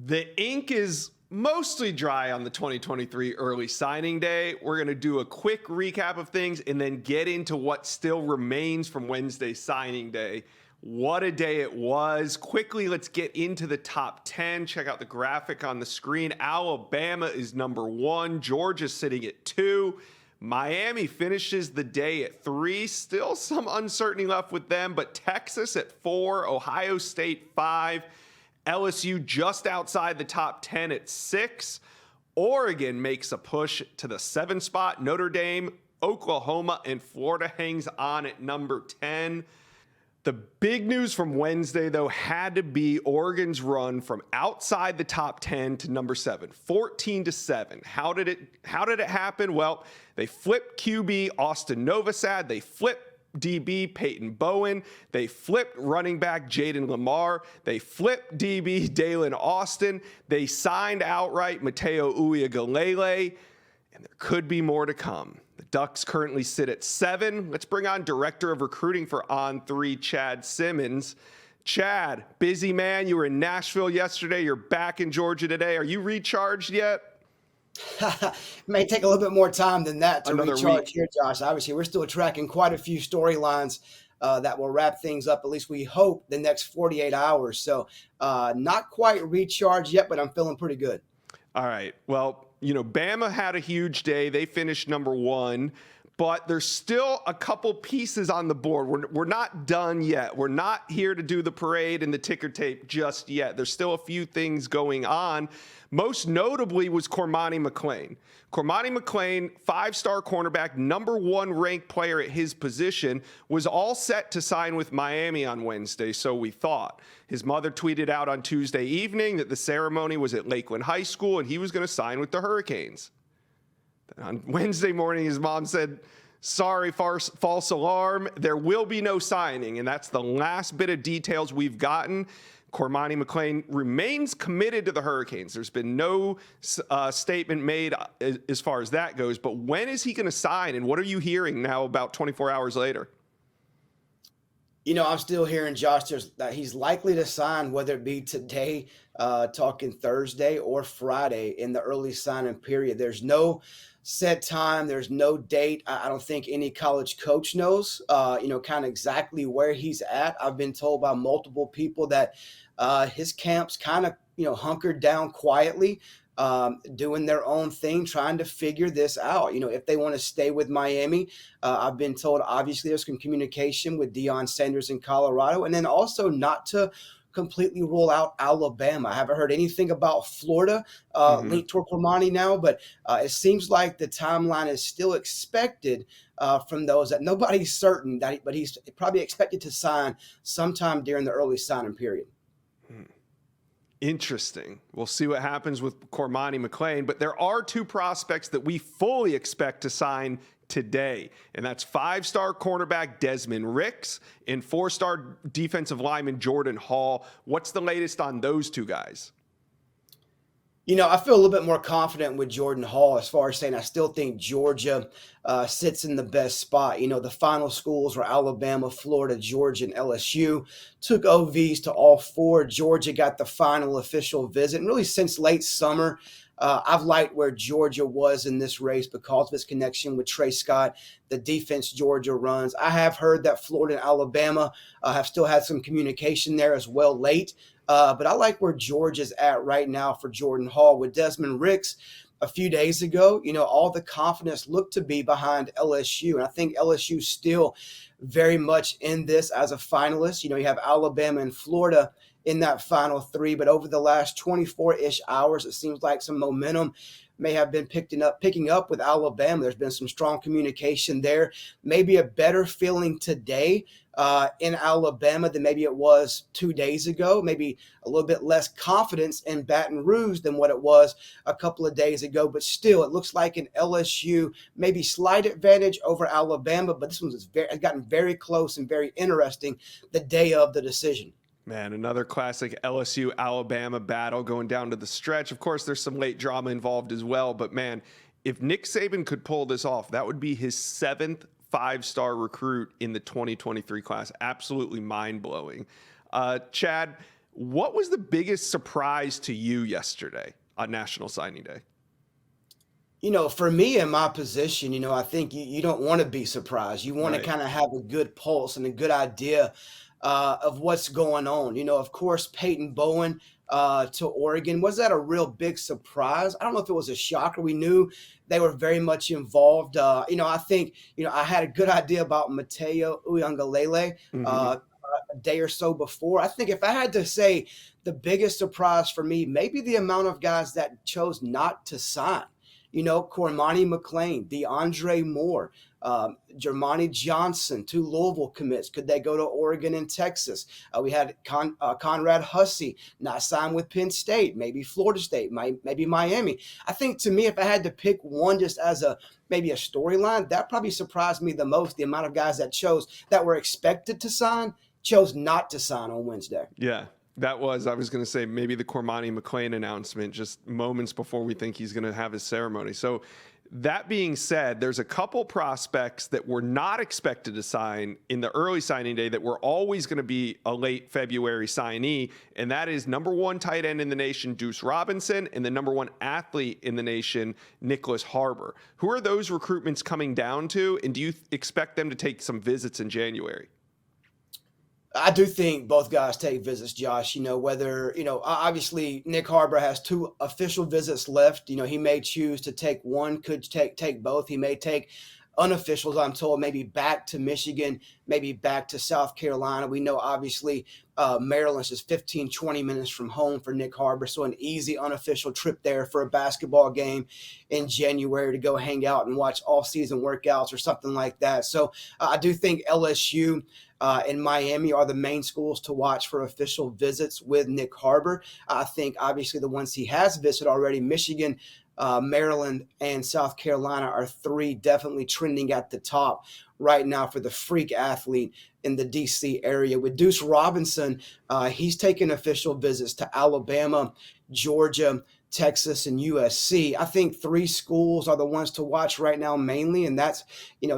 The ink is mostly dry on the 2023 early signing day. We're going to do a quick recap of things and then get into what still remains from Wednesday signing day. What a day it was. Quickly, let's get into the top 10. Check out the graphic on the screen. Alabama is number 1. Georgia sitting at 2. Miami finishes the day at 3. Still some uncertainty left with them, but Texas at 4. Ohio State 5. LSU just outside the top 10 at 6. Oregon makes a push to the 7 spot. Notre Dame, Oklahoma, and Florida hangs on at number 10. The big news from Wednesday, though, had to be Oregon's run from outside the top 10 to number 7, 14-7. How did it happen? Well, they flipped QB Austin Novosad. They flipped DB Peyton Bowen. They flipped running back Jaden Lamar. They flipped DB Dalen Austin. They signed outright Mateo Uiagalelei, and there could be more to come. The Ducks currently sit at 7. Let's bring on Director of Recruiting for On3, Chad Simmons. Chad, busy man. You were in Nashville yesterday. You're back in Georgia today. Are you recharged yet? May take a little bit more time than that to Another recharge week here, Josh. Obviously, we're still tracking quite a few storylines that will wrap things up, at least we hope, the next 48 hours. So not quite recharged yet, but I'm feeling pretty good. All right. Well, Bama had a huge day. They finished number 1. But there's still a couple pieces on the board. We're not done yet. We're not here to do the parade and the ticker tape just yet. There's still a few things going on. Most notably was Cormani McClain. Cormani McClain, 5-star cornerback, number 1 ranked player at his position, was all set to sign with Miami on Wednesday, so we thought. His mother tweeted out on Tuesday evening that the ceremony was at Lakeland High School and he was going to sign with the Hurricanes. On Wednesday morning, his mom said, sorry, false alarm. There will be no signing. And that's the last bit of details we've gotten. Cormani McClain remains committed to the Hurricanes. There's been no statement made as far as that goes. But when is he going to sign? And what are you hearing now about 24 hours later? I'm still hearing, Josh, that he's likely to sign, whether it be today, talking Thursday, or Friday in the early signing period. There's no set time. There's no date. I don't think any college coach knows, kind of exactly where he's at. I've been told by multiple people that his camp's kind of, hunkered down quietly, doing their own thing, trying to figure this out. If they want to stay with Miami, I've been told, obviously, there's some communication with Deion Sanders in Colorado, and then also not to completely rule out Alabama. I haven't heard anything about Florida linked toward Cormani now, but it seems like the timeline is still expected from those that nobody's certain, but he's probably expected to sign sometime during the early signing period. Interesting. We'll see what happens with Cormani McClain, but there are 2 prospects that we fully expect to sign today, and that's 5-star cornerback Desmond Ricks and 4-star defensive lineman Jordan Hall. What's the latest on those 2 guys? I feel a little bit more confident with Jordan Hall as far as saying I still think Georgia sits in the best spot. The final schools were Alabama, Florida, Georgia, and LSU. Took OVs to all 4. Georgia got the final official visit. And really since late summer, I've liked where Georgia was in this race because of its connection with Trey Scott, the defense Georgia runs. I have heard that Florida and Alabama have still had some communication there as well late. But I like where Georgia's at right now for Jordan Hall. With Desmond Ricks a few days ago, all the confidence looked to be behind LSU. And I think LSU still very much in this as a finalist. You have Alabama and Florida in that final 3. But over the last 24-ish hours, it seems like some momentum may have been picking up with Alabama. There's been some strong communication there. Maybe a better feeling today in Alabama than maybe it was 2 days ago. Maybe a little bit less confidence in Baton Rouge than what it was a couple of days ago. But still, it looks like an LSU maybe slight advantage over Alabama. But this one has gotten very close and very interesting the day of the decision. Man, another classic LSU-Alabama battle going down to the stretch. Of course, there's some late drama involved as well. But, man, if Nick Saban could pull this off, that would be his 7th 5-star recruit in the 2023 class. Absolutely mind-blowing. Chad, What was the biggest surprise to you yesterday on National Signing Day? For me in my position, I think you don't want to be surprised. You want to Right. kind of have a good pulse and a good idea of what's going on. Of course, Peyton Bowen to Oregon. Was that a real big surprise? I don't know if it was a shocker. We knew they were very much involved. I think, I had a good idea about Mateo Uiagalelei Mm-hmm. a day or so before. I think if I had to say the biggest surprise for me, maybe the amount of guys that chose not to sign. Cormani McClain, DeAndre Moore, Jermani Johnson, 2 Louisville commits. Could they go to Oregon and Texas? We had Conrad Hussey not signed with Penn State, maybe Florida State, maybe Miami. I think to me, if I had to pick one just as maybe a storyline, that probably surprised me the most, the amount of guys that were expected to sign, chose not to sign on Wednesday. Yeah. I was going to say maybe the Cormani McClain announcement just moments before we think he's going to have his ceremony. So that being said, there's a couple prospects that were not expected to sign in the early signing day that were always going to be a late February signee. And that is number 1 tight end in the nation, Duce Robinson, and the number 1 athlete in the nation, Nycholes Harbor. Who are those recruitments coming down to? And do you expect them to take some visits in January? I do think both guys take visits, Josh. Obviously Nick Harbor has 2 official visits left. He may choose to take one, could take both. He may take unofficials, I'm told, maybe back to Michigan, maybe back to South Carolina. We know, obviously, Maryland's just 15, 20 minutes from home for Nick Harbor, so an easy unofficial trip there for a basketball game in January to go hang out and watch all-season workouts or something like that. So I do think LSU and Miami are the main schools to watch for official visits with Nick Harbor. I think, obviously, the ones he has visited already, Michigan, Maryland, and South Carolina are 3 definitely trending at the top right now for the freak athlete in the D.C. area. With Duce Robinson, he's taken official visits to Alabama, Georgia, Texas, and USC. I think 3 schools are the ones to watch right now mainly, and that's,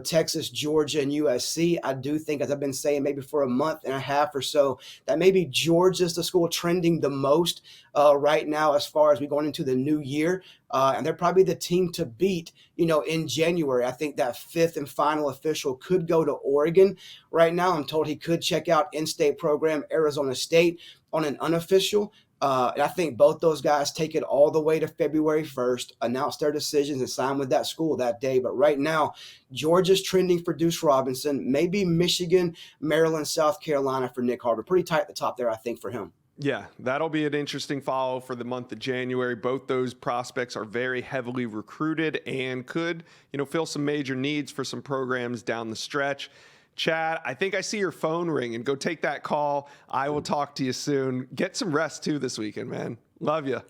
Texas, Georgia, and USC. I do think, as I've been saying maybe for a month and a half or so, that maybe Georgia's the school trending the most right now as far as we're going into the new year. And they're probably the team to beat, in January. I think that 5th and final official could go to Oregon right now. I'm told he could check out in-state program Arizona State on an unofficial. And I think both those guys take it all the way to February 1st, announce their decisions, and sign with that school that day. But right now, Georgia's trending for Duce Robinson, maybe Michigan, Maryland, South Carolina for Nick Harbor. Pretty tight at the top there, I think, for him. Yeah, that'll be an interesting follow for the month of January. Both those prospects are very heavily recruited and could, fill some major needs for some programs down the stretch. Chad, I think I see your phone ring, and go take that call. I will talk to you soon. Get some rest too this weekend, man. Love you.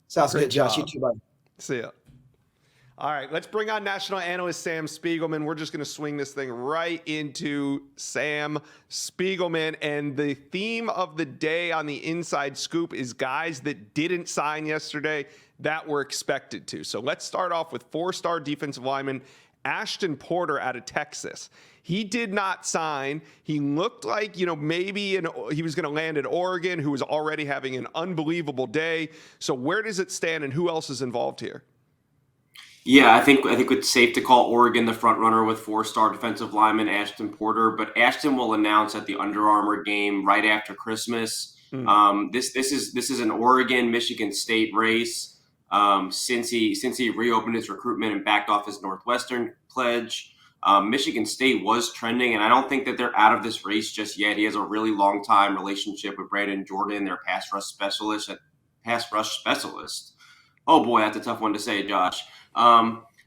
Sounds good, Josh. You too, buddy. See ya. All right, let's bring on national analyst Sam Spiegelman. We're just going to swing this thing right into Sam Spiegelman. And the theme of the day on the Inside Scoop is guys that didn't sign yesterday that were expected to. So let's start off with 4-star defensive lineman Ashton Porter out of Texas. He did not sign. He looked like, maybe he was going to land at Oregon, who was already having an unbelievable day. So where does it stand, and who else is involved here? Yeah, I think it's safe to call Oregon the front runner with 4-star defensive lineman Ashton Porter, but Ashton will announce at the Under Armour game right after Christmas. This is an Oregon Michigan State race. Since he reopened his recruitment and backed off his Northwestern pledge, Michigan State was trending, and I don't think that they're out of this race just yet. He has a really long time relationship with Brandon Jordan, their pass rush specialist. Oh boy, that's a tough one to say, Josh.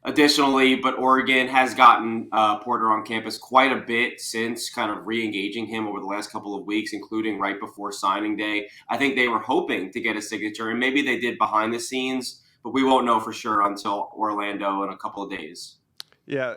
Additionally, but Oregon has gotten Porter on campus quite a bit since kind of re-engaging him over the last couple of weeks, including right before signing day. I think they were hoping to get a signature, and maybe they did behind the scenes, but we won't know for sure until Orlando in a couple of days. Yeah,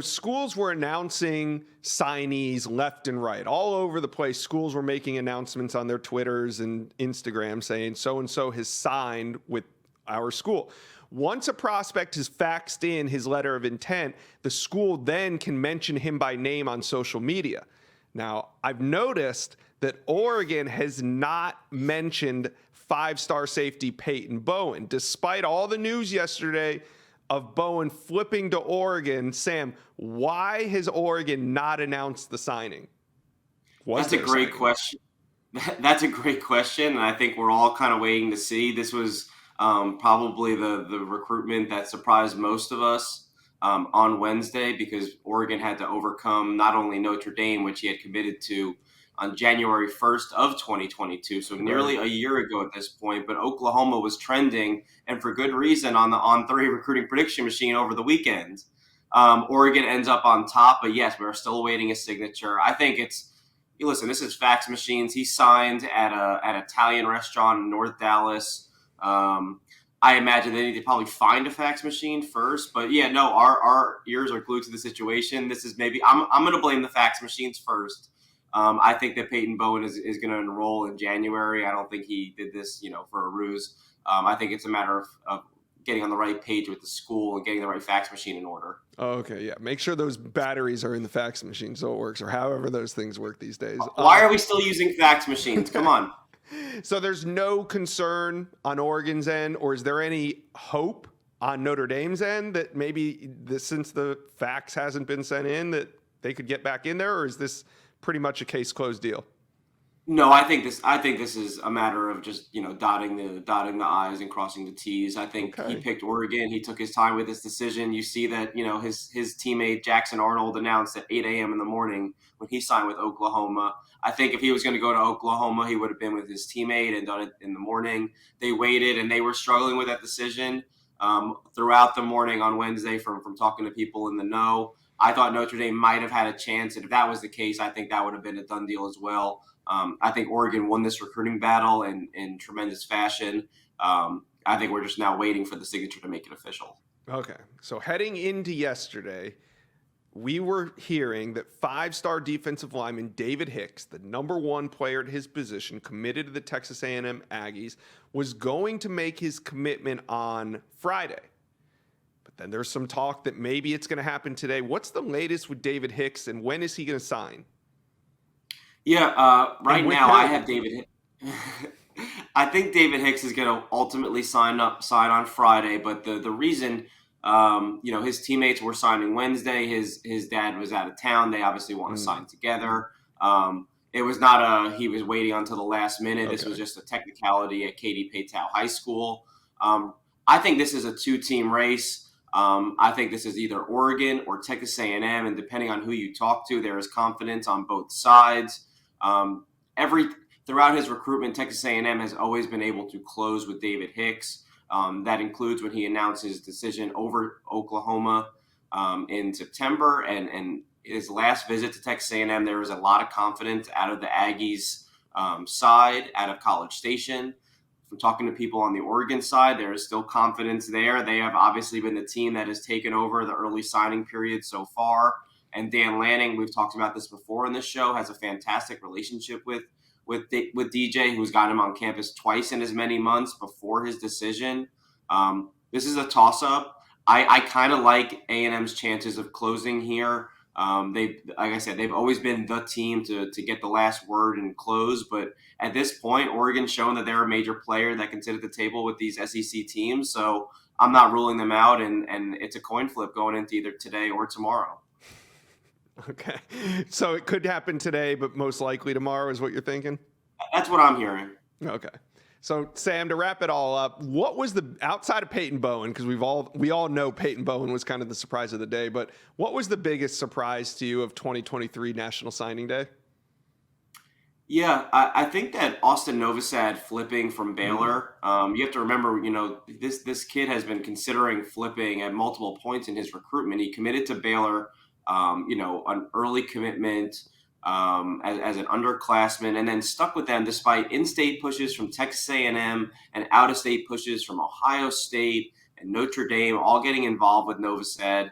schools were announcing signees left and right. All over the place, schools were making announcements on their Twitters and Instagram saying so-and-so has signed with our school. Once a prospect has faxed in his letter of intent, the school then can mention him by name on social media. Now, I've noticed that Oregon has not mentioned five-star safety Peyton Bowen, despite all the news yesterday of Bowen flipping to Oregon. Sam, why has Oregon not announced the signing? That's a great question. That's a great question, and I think we're all kind of waiting to see. This was probably the recruitment that surprised most of us on Wednesday, because Oregon had to overcome not only Notre Dame, which he had committed to on January 1st of 2022, so nearly a year ago at this point, but Oklahoma was trending, and for good reason, on the On3 recruiting prediction machine over the weekend. Oregon ends up on top, but yes, we're still awaiting a signature. I think listen, this is fax machines. He signed at an Italian restaurant in North Dallas. I imagine they need to probably find a fax machine first, but yeah, no, our ears are glued to the situation. This is maybe I'm going to blame the fax machines first. I think that Peyton Bowen is going to enroll in January. I don't think he did this, for a ruse. I think it's a matter of getting on the right page with the school and getting the right fax machine in order. Oh, okay, yeah. Make sure those batteries are in the fax machine so it works, or however those things work these days. Why are we still using fax machines? Come on. So there's no concern on Oregon's end, or is there any hope on Notre Dame's end that maybe since the fax hasn't been sent in that they could get back in there, or is this pretty much a case closed deal? No, I think this is a matter of just dotting the I's and crossing the T's. I think He picked Oregon. He took his time with his decision. You see that his teammate Jackson Arnold announced at 8 a.m. in the morning when he signed with Oklahoma. I think if he was going to go to Oklahoma, he would have been with his teammate and done it in the morning. They waited, and they were struggling with that decision throughout the morning on Wednesday from talking to people in the know. I thought Notre Dame might have had a chance, and if that was the case, I think that would have been a done deal as well. I think Oregon won this recruiting battle in tremendous fashion. I think we're just now waiting for the signature to make it official. Okay. So heading into yesterday, we were hearing that five-star defensive lineman David Hicks, the number one player at his position, committed to the Texas A&M Aggies, was going to make his commitment on Friday. But then there's some talk that maybe it's going to happen today. What's the latest with David Hicks, and when is he going to sign? Yeah, right now I have David. I think David Hicks is going to ultimately sign on Friday, but the reason, his teammates were signing Wednesday. His dad was out of town. They obviously want to sign together. It was not he was waiting until the last minute. Okay. This was just a technicality at Katy Paytow High School. I think this is a two-team race. I think this is either Oregon or Texas A&M, and depending on who you talk to, there is confidence on both sides. Throughout his recruitment, Texas A&M has always been able to close with David Hicks. That includes when he announced his decision over Oklahoma in September, and his last visit to Texas A&M. There was a lot of confidence out of the Aggies side, out of College Station. From talking to people on the Oregon side, there is still confidence there. They have obviously been the team that has taken over the early signing period so far. And Dan Lanning, we've talked about this before in this show, has a fantastic relationship with DJ, who's got him on campus twice in as many months before his decision. This is a toss-up. I kind of like A&M's chances of closing here. Like I said, they've always been the team to get the last word and close. But at this point, Oregon's shown that they're a major player that can sit at the table with these SEC teams. So I'm not ruling them out, and it's a coin flip going into either today or tomorrow. Okay. So it could happen today, but most likely tomorrow is what you're thinking? That's what I'm hearing. Okay. So, Sam, to wrap it all up, what was outside of Peyton Bowen, because we all know Peyton Bowen was kind of the surprise of the day, but what was the biggest surprise to you of 2023 National Signing Day? Yeah, I think that Austin Novosad flipping from Baylor, you have to remember, this kid has been considering flipping at multiple points in his recruitment. He committed to Baylor, an early commitment as an underclassman, and then stuck with them despite in-state pushes from Texas A&M and out-of-state pushes from Ohio State and Notre Dame, all getting involved with Novosad.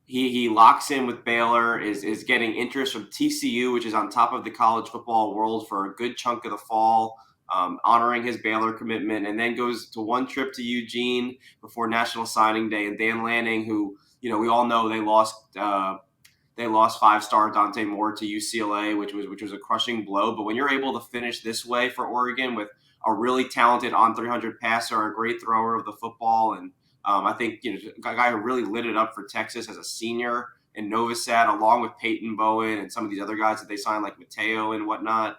He locks in with Baylor, is getting interest from TCU, which is on top of the college football world for a good chunk of the fall, honoring his Baylor commitment, and then goes to one trip to Eugene before National Signing Day. And Dan Lanning, who, we all know they They lost 5-star Dante Moore to UCLA, which was a crushing blow. But when you're able to finish this way for Oregon with a really talented on 300 passer, a great thrower of the football, and I think a guy who really lit it up for Texas as a senior in Novosad, along with Peyton Bowen and some of these other guys that they signed like Mateo and whatnot.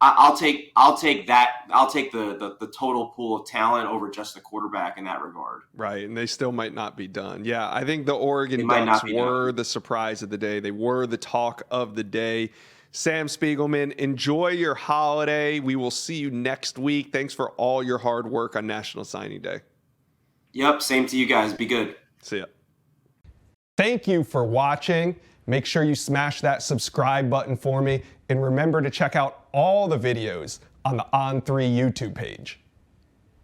I'll take that. I'll take the total pool of talent over just the quarterback in that regard. Right, and they still might not be done. Yeah, I think the Oregon Ducks were the surprise of the day. They were the talk of the day. Sam Spiegelman, enjoy your holiday. We will see you next week. Thanks for all your hard work on National Signing Day. Yep, same to you guys. Be good. See ya. Thank you for watching. Make sure you smash that subscribe button for me, and remember to check out all the videos on the On3 YouTube page.